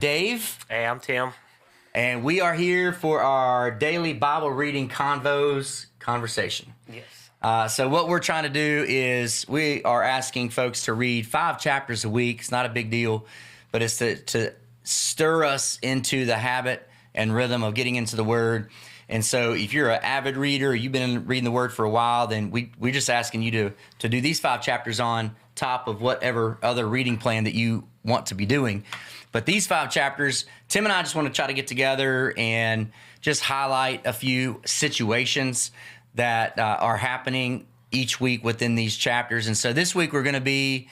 Dave, Hey, I'm Tim. and we are here for our daily Bible reading conversation. Yes. So what we're trying to do is we are asking folks to read 5 chapters a week. It's not a big deal, but it's to stir us into the habit and rhythm of getting into the Word. And so if you're an avid reader, or you've been reading the Word for a while, then we're just asking you to do these 5 chapters on top of whatever other reading plan that you want to be doing. But these 5 chapters, Tim and I just want to try to get together and just highlight a few situations that are happening each week within these chapters. And so this week we're going to be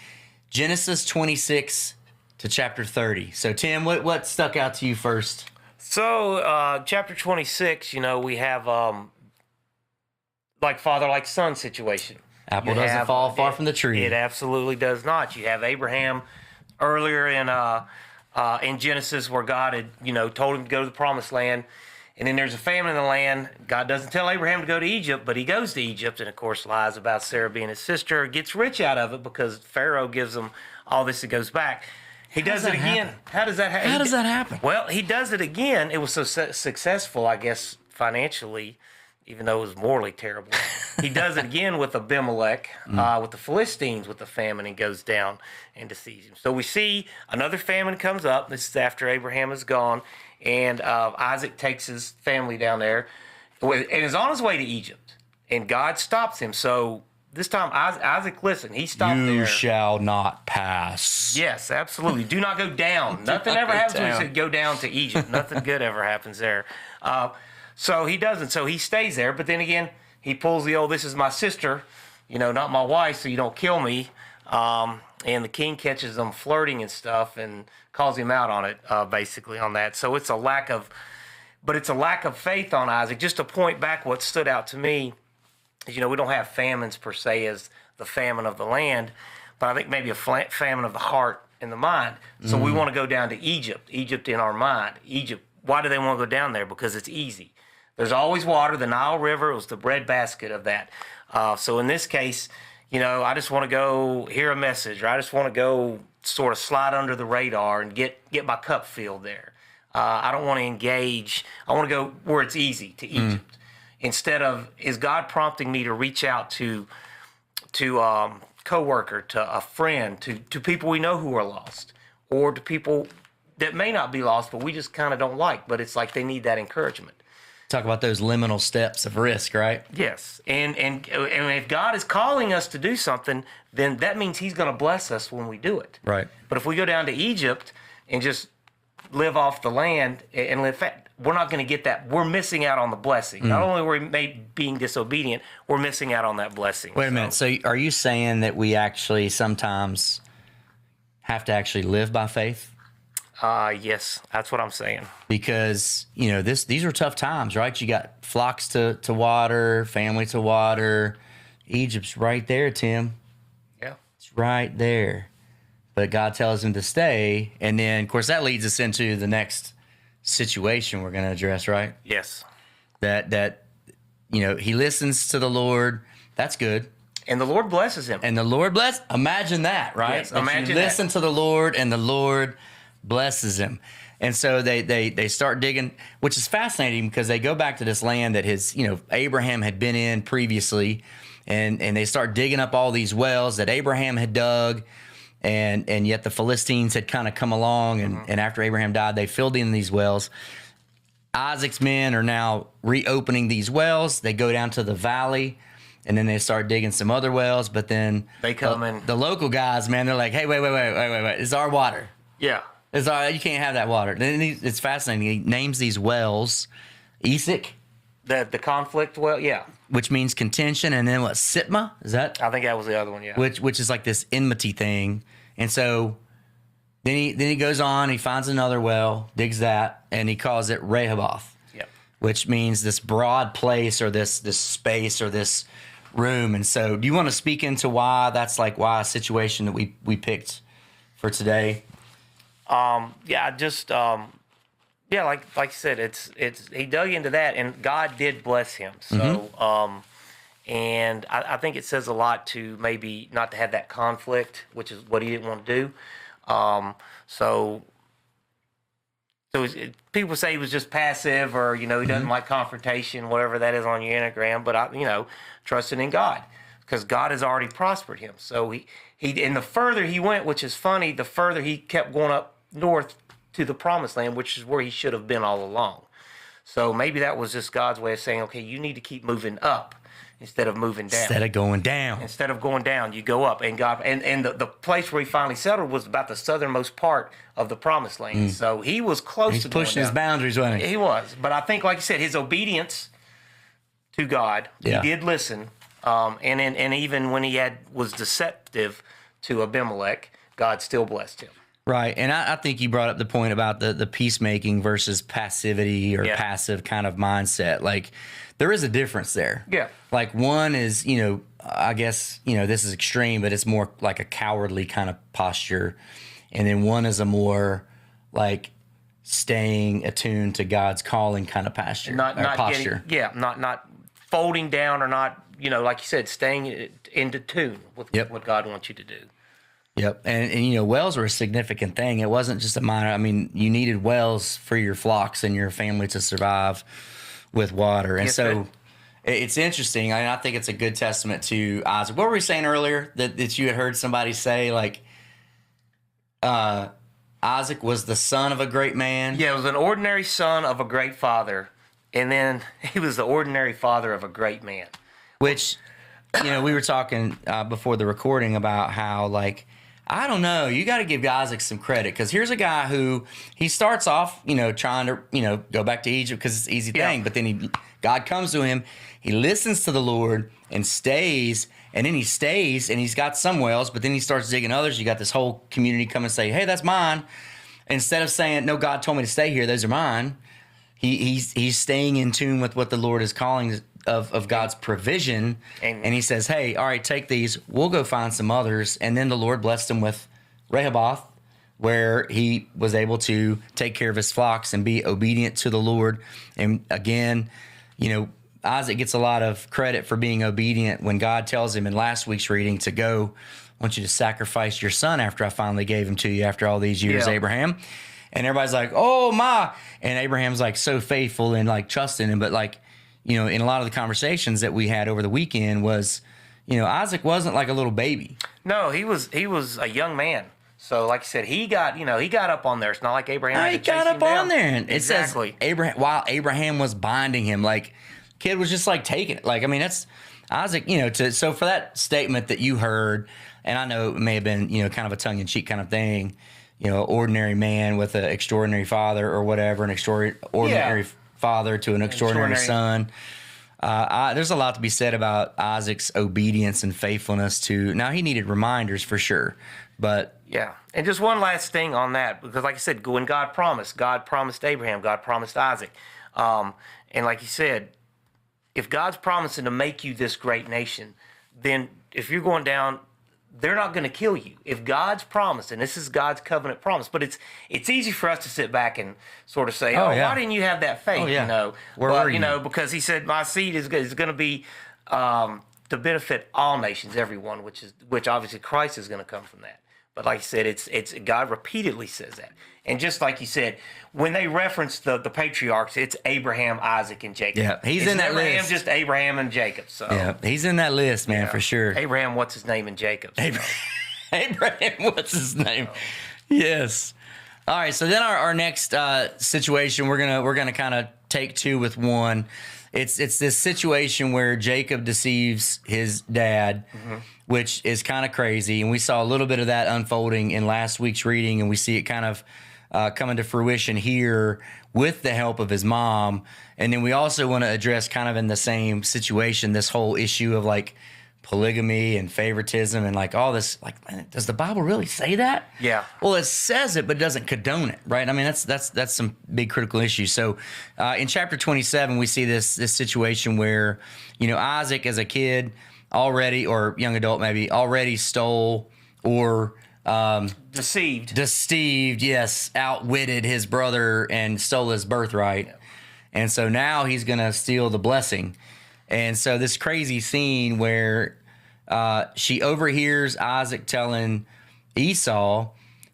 Genesis 26 to chapter 30. So Tim, what stuck out to you first? So, chapter 26, we have like father, like son situation. Apple doesn't fall far from the tree. It absolutely does not. You have Abraham earlier in Genesis where God had, told him to go to the promised land. And then there's a famine in the land. God doesn't tell Abraham to go to Egypt, but he goes to Egypt and, of course, lies about Sarah being his sister, gets rich out of it because Pharaoh gives him all this that goes back. He does it again. How does that happen? How does that happen? Well, he does it again. It was so successful, I guess, financially, even though it was morally terrible. He does it again with Abimelech, with the Philistines, with the famine, and goes down and deceives him. So we see another famine comes up. This is after Abraham is gone, and Isaac takes his family down there and is on his way to Egypt. And God stops him. So this time, Isaac, listen, he stopped there. You shall not pass. Yes, absolutely. Do not go down. Nothing ever happens when he said go down to Egypt. Nothing good ever happens there. So he doesn't. So he stays there. But then again, he pulls the old, this is my sister, not my wife, so you don't kill me. And the king catches them flirting and stuff and calls him out on it, basically, on that. So it's a lack of faith on Isaac. Just to point back, what stood out to me is, we don't have famines per se as the famine of the land, but I think maybe a famine of the heart and the mind. So we want to go down to Egypt in our mind. Egypt, why do they want to go down there? Because it's easy. There's always water. The Nile River was the breadbasket of that. So in this case, I just want to go hear a message, or I just want to go sort of slide under the radar and get my cup filled there. I don't want to engage. I want to go where it's easy, to Egypt. Instead of, is God prompting me to reach out to coworker, to a friend, to people we know who are lost, or to people that may not be lost, but we just kind of don't like, but it's like they need that encouragement. Talk about those liminal steps of risk, right? Yes, and if God is calling us to do something, then that means He's going to bless us when we do it. Right. But if we go down to Egypt and just live off the land and live, we're not going to get that. We're missing out on the blessing. Not only are we being disobedient, we're missing out on that blessing. Wait a minute. So are you saying that we actually sometimes have to actually live by faith? Yes, that's what I'm saying. Because, these are tough times, right? You got flocks to water, family to water. Egypt's right there, Tim. Yeah. It's right there. But God tells him to stay. And then, of course, that leads us into the next situation we're going to address, right? Yes. That he listens to the Lord. That's good. And the Lord blesses him. And the Lord bless. Imagine that, right? Yes, imagine that. Listen to the Lord, and the Lord blesses him. And so they start digging, which is fascinating because they go back to this land that Abraham had been in previously, and they start digging up all these wells that Abraham had dug, and yet the Philistines had kind of come along, and after Abraham died, they filled in these wells. Isaac's men are now reopening these wells. They go down to the valley, and then they start digging some other wells, but then they come in. The local guys, man, they're like, hey, wait, it's our water. Yeah. It's all right, you can't have that water. Then it's fascinating. He names these wells Esek. The conflict well, yeah. Which means contention, and then what, Sitma? Is that? I think that was the other one, yeah. Which is like this enmity thing. And so then he goes on, he finds another well, digs that, and he calls it Rehoboth. Yep. Which means this broad place, or this space, or this room. And so do you want to speak into why that's why a situation that we picked for today? Like you said, it's he dug into that, and God did bless him. So, and I think it says a lot to maybe not to have that conflict, which is what he didn't want to do. So So people say he was just passive, or he doesn't like confrontation, whatever that is on your Enneagram. But trusting in God, because God has already prospered him. So he and the further he went, which is funny, the further he kept going up north to the promised land, which is where he should have been all along. So maybe that was just God's way of saying, okay, you need to keep moving up instead of moving down. Instead of going down. Instead of going down, you go up. And God, and the place where he finally settled was about the southernmost part of the promised land. So he was close to going pushing his down. boundaries, wasn't he? He was. But I think, like you said, his obedience to God, he did listen. And even when he was deceptive to Abimelech, God still blessed him. Right, and I think you brought up the point about the peacemaking versus passivity or passive kind of mindset. Like, there is a difference there. Yeah. Like, one is, I guess, this is extreme, but it's more like a cowardly kind of posture. And then one is a more, like, staying attuned to God's calling kind of posture. Not posture. Not folding down, or not, like you said, staying into tune with what God wants you to do. Yep. And wells were a significant thing. It wasn't just a minor. I mean, you needed wells for your flocks and your family to survive with water. And it's interesting. I think it's a good testament to Isaac. What were we saying earlier that you had heard somebody say, like, Isaac was the son of a great man? Yeah, it was an ordinary son of a great father. And then he was the ordinary father of a great man. Which, we were talking before the recording about how, like, I don't know. You got to give Isaac some credit, because here's a guy who he starts off, trying to, go back to Egypt because it's an easy thing. But then God comes to him. He listens to the Lord and stays. And then he stays, and he's got some wells. But then he starts digging others. You got this whole community come and say, "Hey, that's mine." Instead of saying, "No, God told me to stay here. Those are mine." He's staying in tune with what the Lord is calling of God's provision, and he says, "Hey, all right, take these. We'll go find some others." And then the Lord blessed him with Rehoboth, where he was able to take care of his flocks and be obedient to the Lord. And again, Isaac gets a lot of credit for being obedient when God tells him in last week's reading to go. "I want you to sacrifice your son after I finally gave him to you after all these years, Abraham." And everybody's like, "Oh my!" And Abraham's like so faithful and like trusting him, but like, in a lot of the conversations that we had over the weekend was, Isaac wasn't like a little baby. No, he was a young man. So, like I said, he got up on there. It's not like Abraham had to chase him down. He got up on there. And exactly. It says while Abraham was binding him, like, kid was just like taking it. Like, I mean, that's Isaac. So for that statement that you heard, and I know it may have been kind of a tongue in cheek kind of thing. Ordinary man with an extraordinary father or whatever, an extraordinary father to an extraordinary son. There's a lot to be said about Isaac's obedience and faithfulness to. Now, he needed reminders for sure, but yeah. And just one last thing on that, because like I said, when God promised Abraham, God promised Isaac, and like you said, if God's promising to make you this great nation, then if you're going down, they're not going to kill you. If God's promised, and this is God's covenant promise, but it's easy for us to sit back and sort of say, why didn't you have that faith? Where are you? Because he said, my seed is going to be to benefit all nations, everyone, which obviously Christ is going to come from that. But like I said, it's God repeatedly says that. And just like you said, when they reference the patriarchs, it's Abraham, Isaac, and Jacob. Yeah, he's in that list. It's just Abraham and Jacob. So yeah, he's in that list, man, for sure. Abraham, what's his name, and Jacob. So. Abraham, what's his name? Yes. All right. So then our next situation, we're gonna kind of take two with one. It's this situation where Jacob deceives his dad, which is kind of crazy, and we saw a little bit of that unfolding in last week's reading, and we see it kind of coming to fruition here with the help of his mom. And then we also want to address, kind of in the same situation, this whole issue of like polygamy and favoritism and like all this. Like, man, does the Bible really say that? Yeah. Well, it says it, but it doesn't condone it, right? I mean, that's some big critical issues. So in chapter 27, we see this situation where, Isaac as a kid already, or young adult maybe, already stole or deceived, yes, outwitted his brother and stole his birthright. Yeah. And so now he's going to steal the blessing. And so this crazy scene where she overhears Isaac telling Esau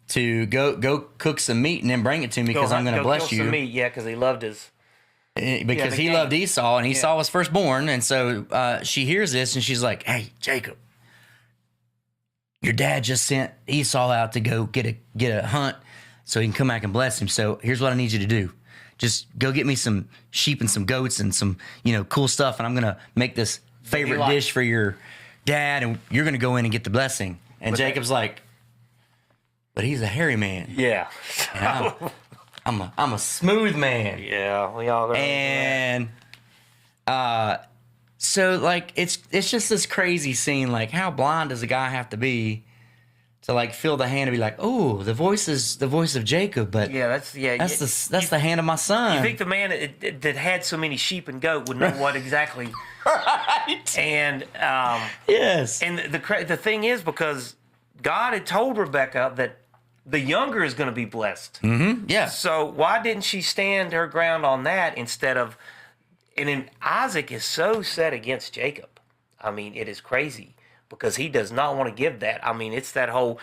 to go cook some meat and then bring it to me because I'm going to bless you. Some meat, yeah, because he loved his. Because he loved Esau, and Esau was firstborn, and so she hears this and she's like, "Hey, Jacob, your dad just sent Esau out to go get a hunt so he can come back and bless him. So here's what I need you to do. Just go get me some sheep and some goats and some, cool stuff. And I'm going to make this favorite dish for your dad. And you're going to go in and get the blessing." And Jacob's like, "But he's a hairy man." Yeah. I'm a smooth man. Yeah. We all. And, so like it's just this crazy scene. Like, how blind does a guy have to be to like feel the hand and be like, "Oh, the voice is the voice of Jacob," but that's the hand of my son. You think the man that had so many sheep and goat would know what exactly? Right. And yes. And the thing is, because God had told Rebekah that the younger is going to be blessed. Mm-hmm. Yeah. So why didn't she stand her ground on that instead of? And then Isaac is so set against Jacob. I mean, it is crazy because he does not want to give that. I mean, it's that whole,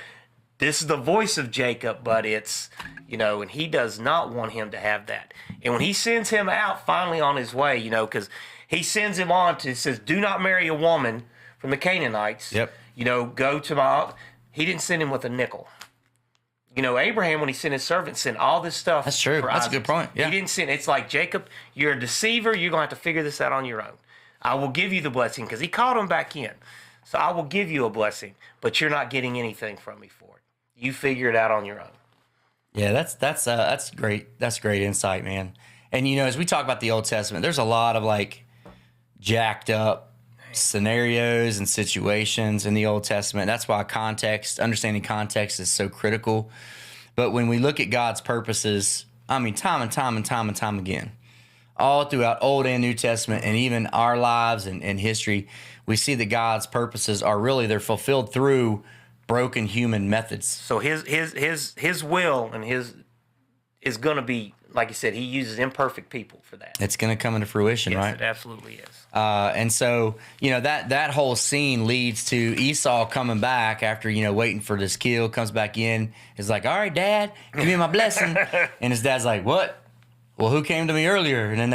this is the voice of Jacob, but it's, and he does not want him to have that. And when he sends him out finally on his way, because he sends him on to, says, "Do not marry a woman from the Canaanites." Yep. Go to he didn't send him with a nickel. Abraham, when he sent his servant, sent all this stuff. That's true. That's a good point. Yeah. He didn't send. It's like, "Jacob, you're a deceiver. You're going to have to figure this out on your own. I will give you the blessing," because he called him back in. "So I will give you a blessing, but you're not getting anything from me for it. You figure it out on your own." Yeah, that's great. That's great insight, man. And as we talk about the Old Testament, there's a lot of like jacked up scenarios and situations in the Old Testament. That's why understanding context is so critical. But when we look at God's purposes, I mean, time and time again, all throughout Old and New Testament, and even our lives and history, we see that God's purposes they're fulfilled through broken human methods. So his will and his is going to be, like you said, he uses imperfect people for that. It's going to come into fruition, right? Yes, it absolutely is. And so, that whole scene leads to Esau coming back after, waiting for this kill, comes back in, is like, "All right, Dad, give me my blessing." And his dad's like, "What? Well, who came to me earlier?" And then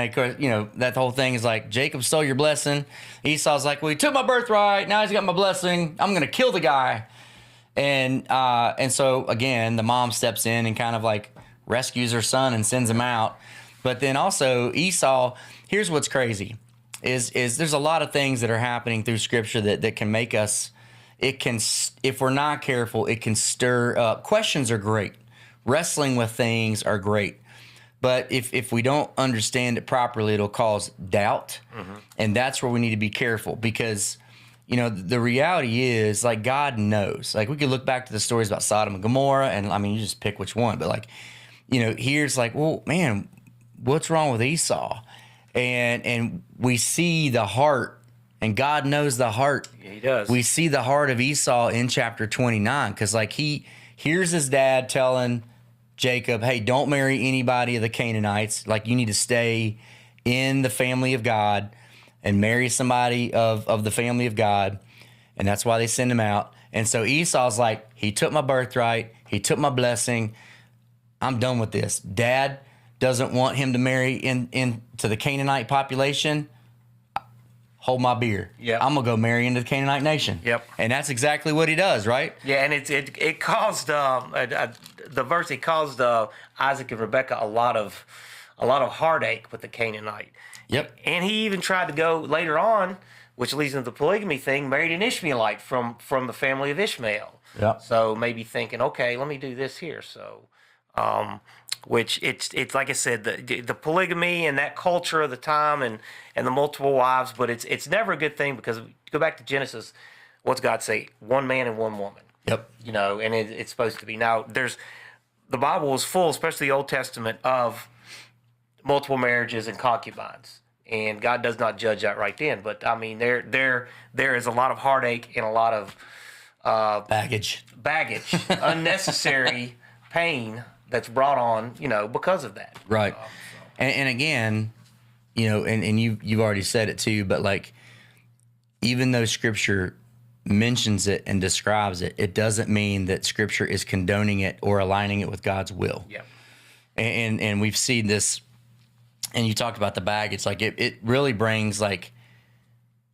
that whole thing is like, "Jacob stole your blessing." Esau's like, "Well, he took my birthright. Now he's got my blessing. I'm going to kill the guy." And so again, the mom steps in and kind of like rescues her son and sends him out. But then also Esau, here's what's crazy, is there's a lot of things that are happening through Scripture that can make us, if we're not careful, it can stir up. Questions are great. Wrestling with things are great. But if we don't understand it properly, it'll cause doubt. Mm-hmm. And that's where we need to be careful, because the reality is, like, God knows. Like, we could look back to the stories about Sodom and Gomorrah, and I mean, you just pick which one. But like, here's like, well, man, what's wrong with Esau? And we see the heart, and God knows the heart. Yeah, he does. We see the heart of Esau in chapter 29, because like he hears his dad telling Jacob, "Hey, don't marry anybody of the Canaanites. Like, you need to stay in the family of God and marry somebody of the family of God." And that's why they send him out. And so Esau's like, "He took my birthright. He took my blessing. I'm done with this. Dad doesn't want him to marry into the Canaanite population. Hold my beer. Yep. I'm going to go marry into the Canaanite nation." Yep. And that's exactly what he does, right? Yeah, and it caused the verse. It caused Isaac and Rebekah a lot of heartache with the Canaanite. Yep. And he even tried to go later on, which leads into the polygamy thing, married an Ishmaelite from the family of Ishmael. Yep. So maybe thinking, okay, let me do this here. So, which it's like I said, the polygamy and that culture of the time and the multiple wives, but it's never a good thing, because go back to Genesis, what's God say? One man and one woman. Yep. And it's supposed to be. Now, the Bible is full, especially the Old Testament, of multiple marriages and concubines, and God does not judge that right then. But I mean, there is a lot of heartache and a lot of baggage, unnecessary pain that's brought on, because of that. Right. And again, and you've already said it too, but like, even though Scripture mentions it and describes it, it doesn't mean that Scripture is condoning it or aligning it with God's will. Yeah. And we've seen this, and you talked about the baggage. Like it really brings like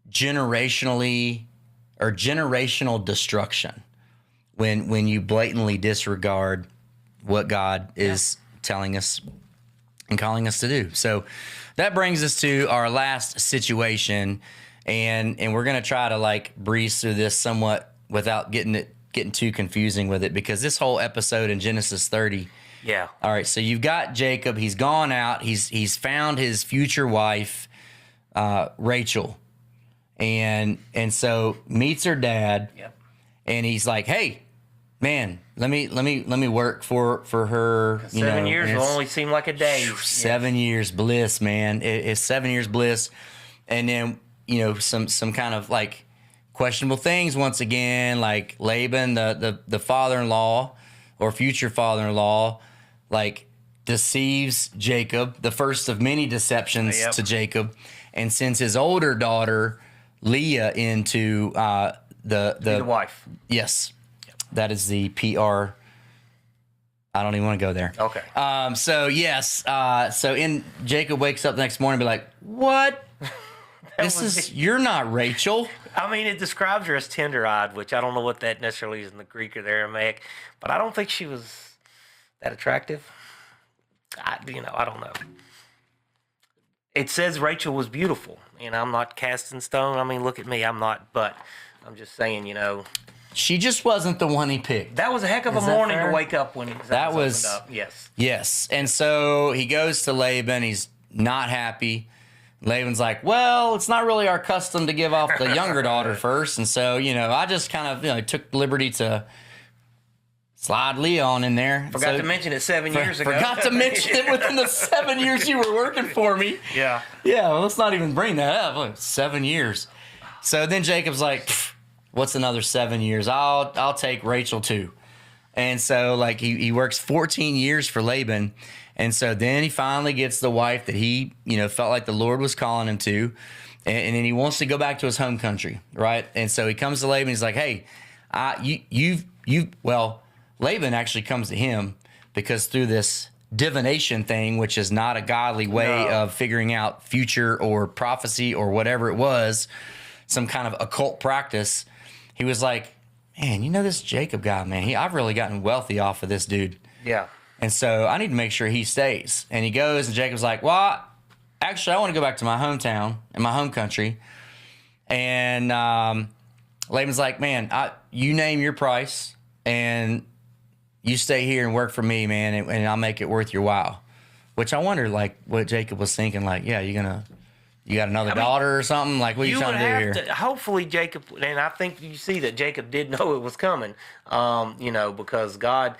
generational destruction when you blatantly disregard what God is telling us and calling us to do. So that brings us to our last situation, and we're going to try to like breeze through this somewhat without getting too confusing with it, because this whole episode in Genesis 30. Yeah. All right, so you've got Jacob. He's gone out. He's found his future wife, Rachel, and so meets her dad. Yep. And he's like, "Hey, man, let me work for her." 7 years will only seem like a day. 7 years bliss, man. It's 7 years bliss, and then some kind of like questionable things once again, like Laban, the father-in-law or future father-in-law, like deceives Jacob, the first of many deceptions to Jacob, and sends his older daughter Leah into the wife. Yes, that is the PR. I don't even want to go there. Okay. So yes. So Jacob wakes up the next morning and be like, "What? You're not Rachel." I mean, it describes her as tender-eyed, which I don't know what that necessarily is in the Greek or the Aramaic, but I don't think she was that attractive. I don't know. It says Rachel was beautiful, and I'm not cast in stone. I mean, look at me, I'm not, but I'm just saying, She just wasn't the one he picked. That was a heck of a morning to wake up when that was opened up. Yes. Yes. And so he goes to Laban. He's not happy. Laban's like, "Well, it's not really our custom to give off the younger daughter first." And so, I just kind of, took liberty to slide Leah on in there. Forgot to mention it 7 years ago. Forgot to mention it within the 7 years you were working for me. Yeah. Yeah, well, let's not even bring that up. Look, 7 years. So then Jacob's like, "What's another 7 years? I'll take Rachel too." And so like he works 14 years for Laban. And so then he finally gets the wife that he, felt like the Lord was calling him to. And then he wants to go back to his home country, right? And so he comes to Laban. He's like, "Hey, Laban actually comes to him because through this divination thing, which is not a godly way of figuring out future or prophecy or whatever it was, some kind of occult practice, he was like, man, this Jacob guy, man, I've really gotten wealthy off of this dude. Yeah. And so I need to make sure he stays." And he goes, and Jacob's like, "Well, actually, I want to go back to my hometown and my home country." And Laban's like, "Man, you name your price, and you stay here and work for me, man, and I'll make it worth your while." Which I wonder, like, what Jacob was thinking, like, yeah, you got another daughter or something? Like, what are you trying to do here? Hopefully Jacob, and I think you see that Jacob did know it was coming, because God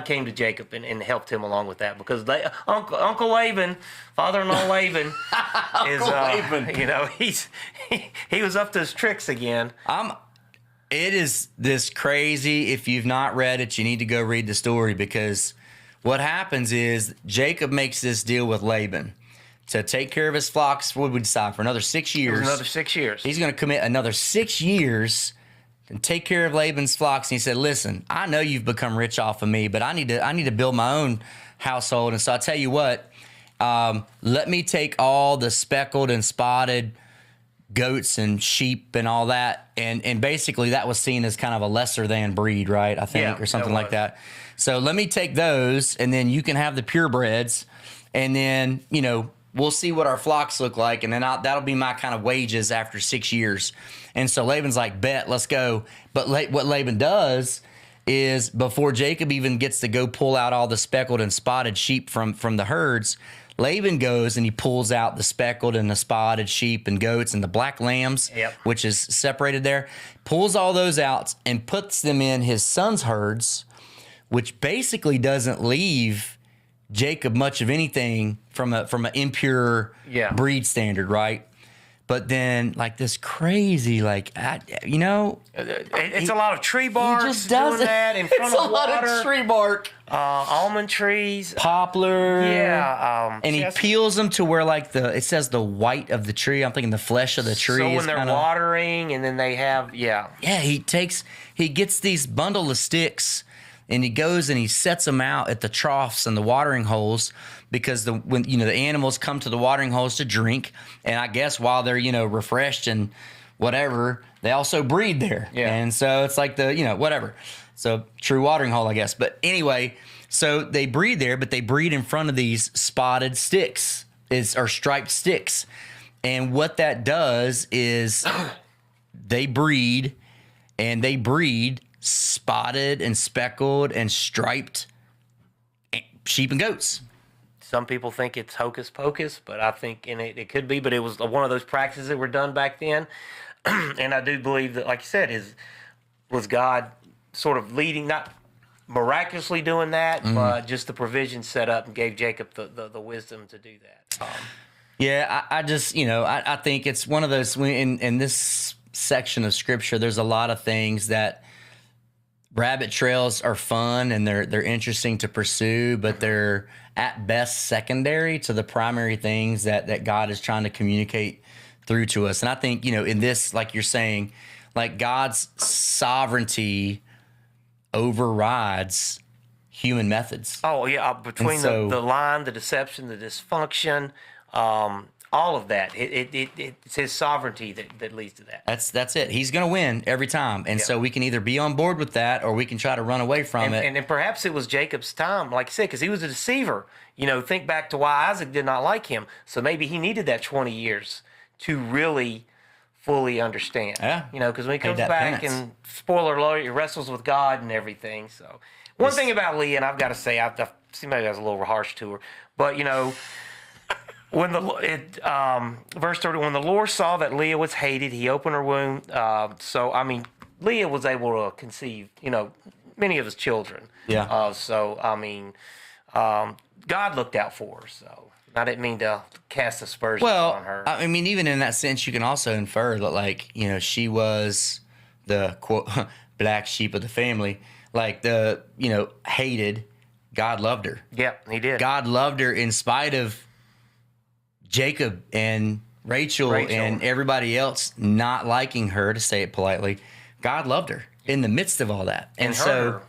came to Jacob and helped him along with that, because Uncle Laban, father-in-law Laban, he was up to his tricks again. It is this crazy. If you've not read it, you need to go read the story, because what happens is Jacob makes this deal with Laban to take care of his flocks. What would we decide for another 6 years? Another 6 years. He's going to commit another 6 years and take care of Laban's flocks. And he said, "Listen, I know you've become rich off of me, but I need to build my own household. And so I tell you what, let me take all the speckled and spotted goats and sheep and all that." And basically that was seen as kind of a lesser than breed, right? I think, or something like that. So let me take those, and then you can have the purebreds, and then, we'll see what our flocks look like, and then that'll be my kind of wages after 6 years. And so Laban's like, "Bet, let's go." But what Laban does is, before Jacob even gets to go pull out all the speckled and spotted sheep from the herds, Laban goes and he pulls out the speckled and the spotted sheep and goats and the black lambs, which is separated there, pulls all those out and puts them in his son's herds, which basically doesn't leave Jacob much of anything from an impure breed standard, right? but then like this crazy, like, you know, it's a lot of tree bark. He just does doing that in front of water. It's a lot of tree bark. Almond trees, poplar. Yeah, and he peels them to where like it says the white of the tree. I'm thinking the flesh of the tree. So when they're watering, and then they have he gets these bundle of sticks, and he goes and he sets them out at the troughs and the watering holes, because when the animals come to the watering holes to drink, and I guess while they're refreshed and whatever, they also breed there. Yeah. And so it's like whatever. So true watering hole, I guess. But anyway, so they breed there, but they breed in front of these spotted sticks or striped sticks. And what that does is they breed spotted and speckled and striped sheep and goats. Some people think it's hocus pocus, but I think it could be. But it was one of those practices that were done back then. And I do believe that, like you said, was God sort of leading, not miraculously doing that, but just the provision set up and gave Jacob the wisdom to do that. I just, I think it's one of those, in this section of scripture, there's a lot of things that rabbit trails are fun and they're interesting to pursue, but they're at best secondary to the primary things that God is trying to communicate through to us. And I think, in this, like you're saying, like God's sovereignty overrides human methods. Oh, yeah. Between the line, the deception, the dysfunction, all of that, it's his sovereignty that leads to that. That's it. He's going to win every time. And so we can either be on board with that, or we can try to run away from it. And perhaps it was Jacob's time, like you said, because he was a deceiver. Think back to why Isaac did not like him. So maybe he needed that 20 years to really fully understand. Yeah. Because when he comes back and, spoiler alert, he wrestles with God and everything. So one thing about Leah, and I've got to say, I see maybe I was a little harsh to her, but when verse 30, when the Lord saw that Leah was hated, he opened her womb. Leah was able to conceive, many of his children. Yeah. God looked out for her. So I didn't mean to cast aspersions on her. I mean, even in that sense, you can also infer that, she was the quote black sheep of the family, hated. God loved her. Yep, he did. God loved her in spite of Jacob and Rachel and everybody else not liking her, to say it politely. God loved her in the midst of all that. And so,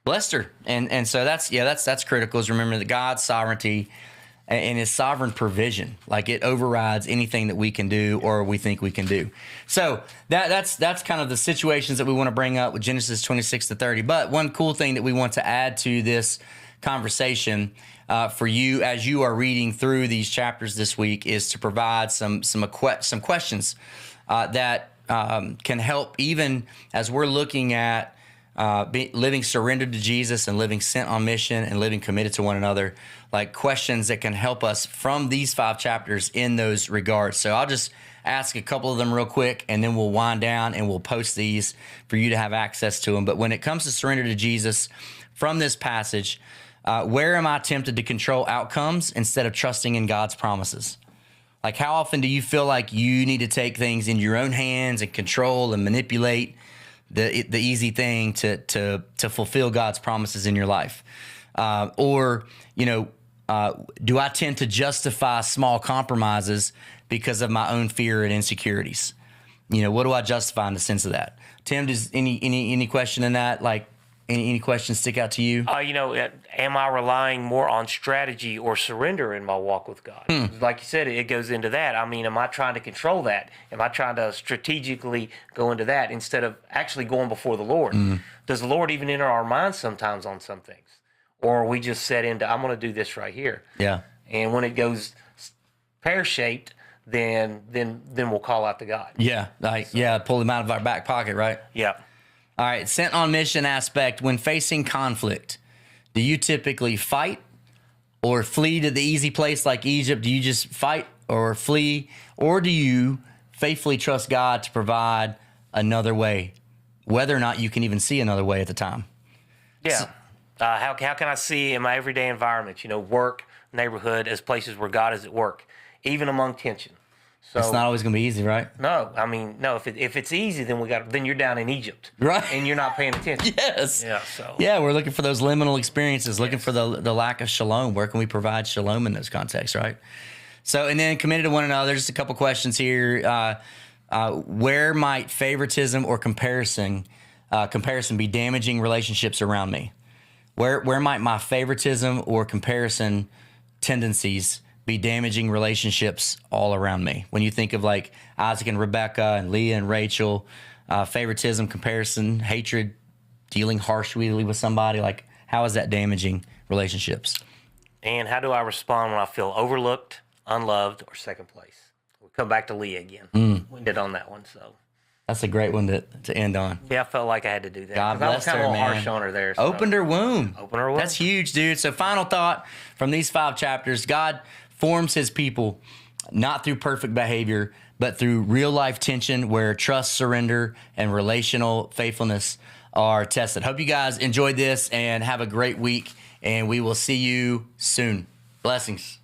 blessed her. And so that's critical, is remember that God's sovereignty and his sovereign provision, like it overrides anything that we can do or we think we can do. So that's kind of the situations that we want to bring up with Genesis 26-30. But one cool thing that we want to add to this conversation for you as you are reading through these chapters this week is to provide some questions that can help, even as we're looking at living surrendered to Jesus and living sent on mission and living committed to one another, like questions that can help us from these 5 chapters in those regards. So I'll just ask a couple of them real quick, and then we'll wind down and we'll post these for you to have access to them. But when it comes to surrender to Jesus from this passage, where am I tempted to control outcomes instead of trusting in God's promises? Like, how often do you feel like you need to take things in your own hands and control and manipulate the easy thing to fulfill God's promises in your life? Do I tend to justify small compromises because of my own fear and insecurities? What do I justify in the sense of that? Tim, does any question in that? Like, any questions stick out to you? Am I relying more on strategy or surrender in my walk with God? Like you said, it goes into that. I mean, am I trying to control that? Am I trying to strategically go into that instead of actually going before the Lord? Does the Lord even enter our minds sometimes on some things? Or are we just set into, I'm going to do this right here? Yeah. And when it goes pear-shaped, then we'll call out to God. Yeah. Pull them out of our back pocket, right? Yeah. All right, sent on mission aspect. When facing conflict, do you typically fight or flee to the easy place like Egypt? Do you just fight or flee? Or do you faithfully trust God to provide another way, whether or not you can even see another way at the time? Yeah. How can I see in my everyday environment, work, neighborhood, as places where God is at work, even among tension? So it's not always going to be easy, right? no, I mean, no. If it's easy, then you're down in Egypt, Right. And you're not paying attention. Yes. Yeah. So Yeah, we're looking for those liminal experiences, looking for the lack of shalom. Where can we provide shalom in those contexts, right? So, and then committed to one another. Just a couple questions here. Where might favoritism or comparison be damaging relationships around me? Where might my favoritism or comparison tendencies be damaging relationships all around me? When you think of like Isaac and Rebekah and Leah and Rachel, favoritism, comparison, hatred, dealing harshly with somebody, like how is that damaging relationships? And how do I respond when I feel overlooked, unloved, or second place? We'll come back to Leah again. We did on that one, so. That's a great one to end on. Yeah, I felt like I had to do that. God bless her, I was kind of a little man. harsh on her there. So. Opened her womb. Opened her womb. That's huge, dude. So final thought from these 5 chapters, God forms his people not through perfect behavior, but through real life tension where trust, surrender, and relational faithfulness are tested. Hope you guys enjoyed this and have a great week, and we will see you soon. Blessings.